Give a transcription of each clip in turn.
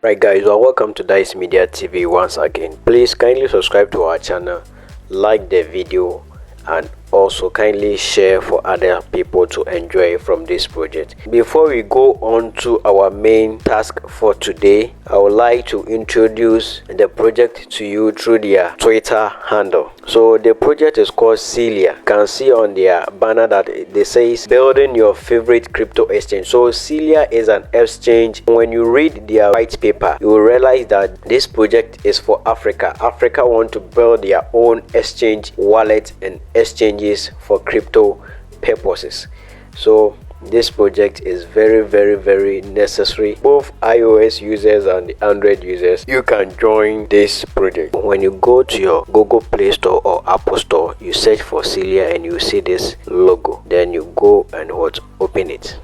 Right guys, well, welcome to Dice Media TV once again. Please kindly subscribe to our channel, like the video, and also kindly share for other people to enjoy from this project. Before we go on to our main task for today, I would like to introduce the project to you through their Twitter handle. So the project is called Celia. You can see on their banner that they says building your favorite crypto exchange. So Celia is an exchange. When you read their white paper, you will realize that this project is for Africa. Africa want to build their own exchange wallet and exchanges for crypto purposes. So this project is very necessary. Both iOS users and the Android users, you can join this project. When you go to your Google Play Store or Apple Store, you search for Celia and you see this logo. Then you go and open it.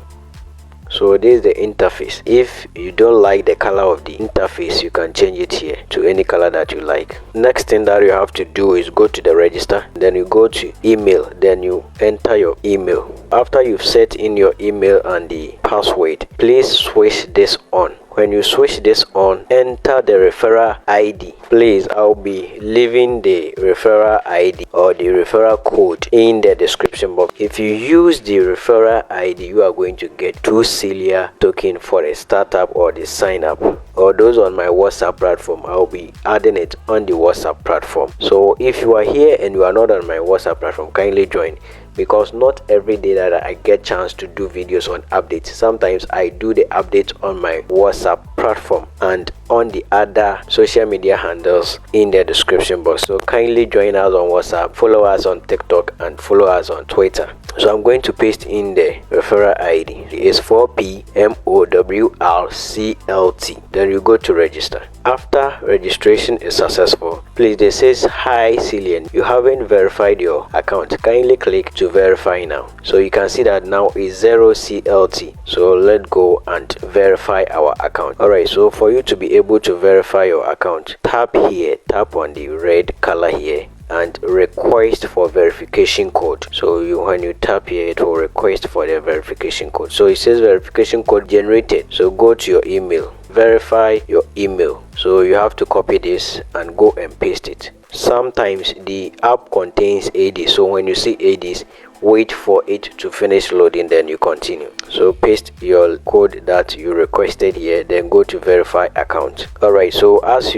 So this is the interface. If you don't like the color of the interface, you can change it here to any color that you like. Next thing that you have to do is go to the register. Then you go to email. Then you enter your email. After you've set in your email and the password, please switch this on. When you switch this on, enter the referral ID. Please, I'll be leaving the referral ID or the referral code in the description box. If you use the referral ID, you are going to get 2 Celia token for a startup or the sign up. Or those on my WhatsApp platform, I'll be adding it on the WhatsApp platform. So if you are here and you are not on my WhatsApp platform, kindly join, because not every day that I get chance to do videos on updates. Sometimes I do the updates on my WhatsApp platform and on the other social media handles in the description box. So kindly join us on WhatsApp, follow us on TikTok, and follow us on Twitter. So I'm going to paste in the referral ID. It is 4PMOWRCLT. Then you go to register. After registration is successful, please, they says, hi Celia, you haven't verified your account. Kindly click to verify now. So you can see that now is 0 CLT. So let's go and verify our account. Alright, so for you to be able to verify your account, tap here, tap on the red color here and request for verification code. So when you tap here, it will request for the verification code. So it says verification code generated. So go to your email, verify your email. So you have to copy this and go and paste it. Sometimes the app contains ADs, so when you see ADs, wait for it to finish loading, then you continue. So paste your code that you requested here, then go to verify account. Alright, so as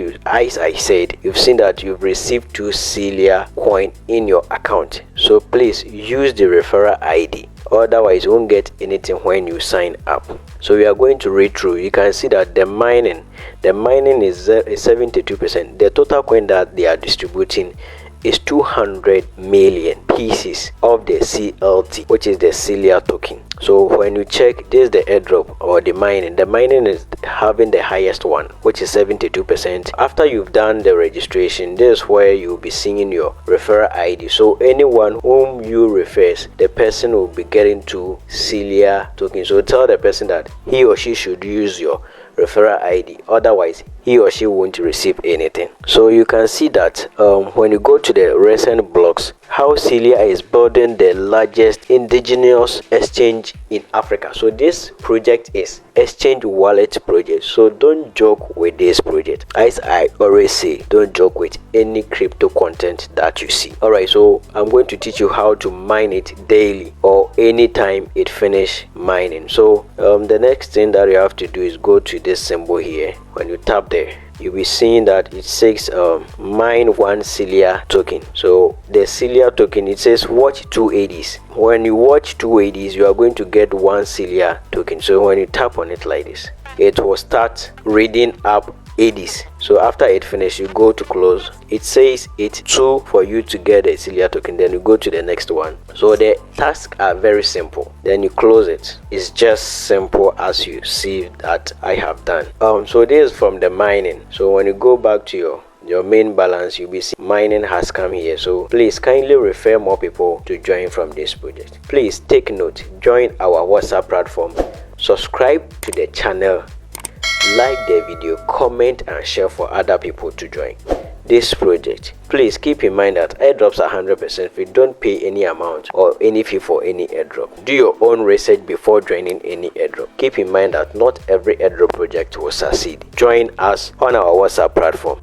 I said, you've seen that you've received 2 Celia coin in your account. So please use the referral ID, otherwise you won't get anything when you sign up. So we are going to read through. You can see that the mining is 72%. The total coin that they are distributing is 200 million pieces of the CLT, which is the Celia token. So when you check, this is the airdrop or the mining. The mining is having the highest one, which is 72%. After you've done the registration, this is where you'll be seeing your referral ID. So anyone whom you refer, the person will be getting 2 Celia tokens. So tell the person that he or she should use your referral ID, otherwise he or she won't receive anything. So you can see that when you go to the recent blogs, how Celia is building the largest indigenous exchange in Africa. So this project is exchange wallet project. So don't joke with this project. As I always say, don't joke with any crypto content that you see. Alright, so I'm going to teach you how to mine it daily or anytime it finish mining. So the next thing that you have to do is go to this symbol here. When you tap there, you'll be seeing that it says mine 1 Celia token. So the Celia token, it says watch 2 ADs. When you watch 2 ADs, you are going to get 1 Celia token. So when you tap on it like this, it will start reading up ADs. So after it finishes, you go to close. It says it's 2 for you to get a Celia token. Then you go to the next one. So the tasks are very simple. Then you close it. It's just simple as you see that I have done. So this is from the mining. So when you go back to your main balance, you'll be seeing mining has come here. So please kindly refer more people to join from this project. Please take note, join our WhatsApp platform, subscribe to the channel, like the video, comment and share for other people to join. this project. Please keep in mind that airdrops are 100% free. Don't pay any amount or any fee for any airdrop. Do your own research before joining any airdrop. Keep in mind that not every airdrop project will succeed. Join us on our WhatsApp platform.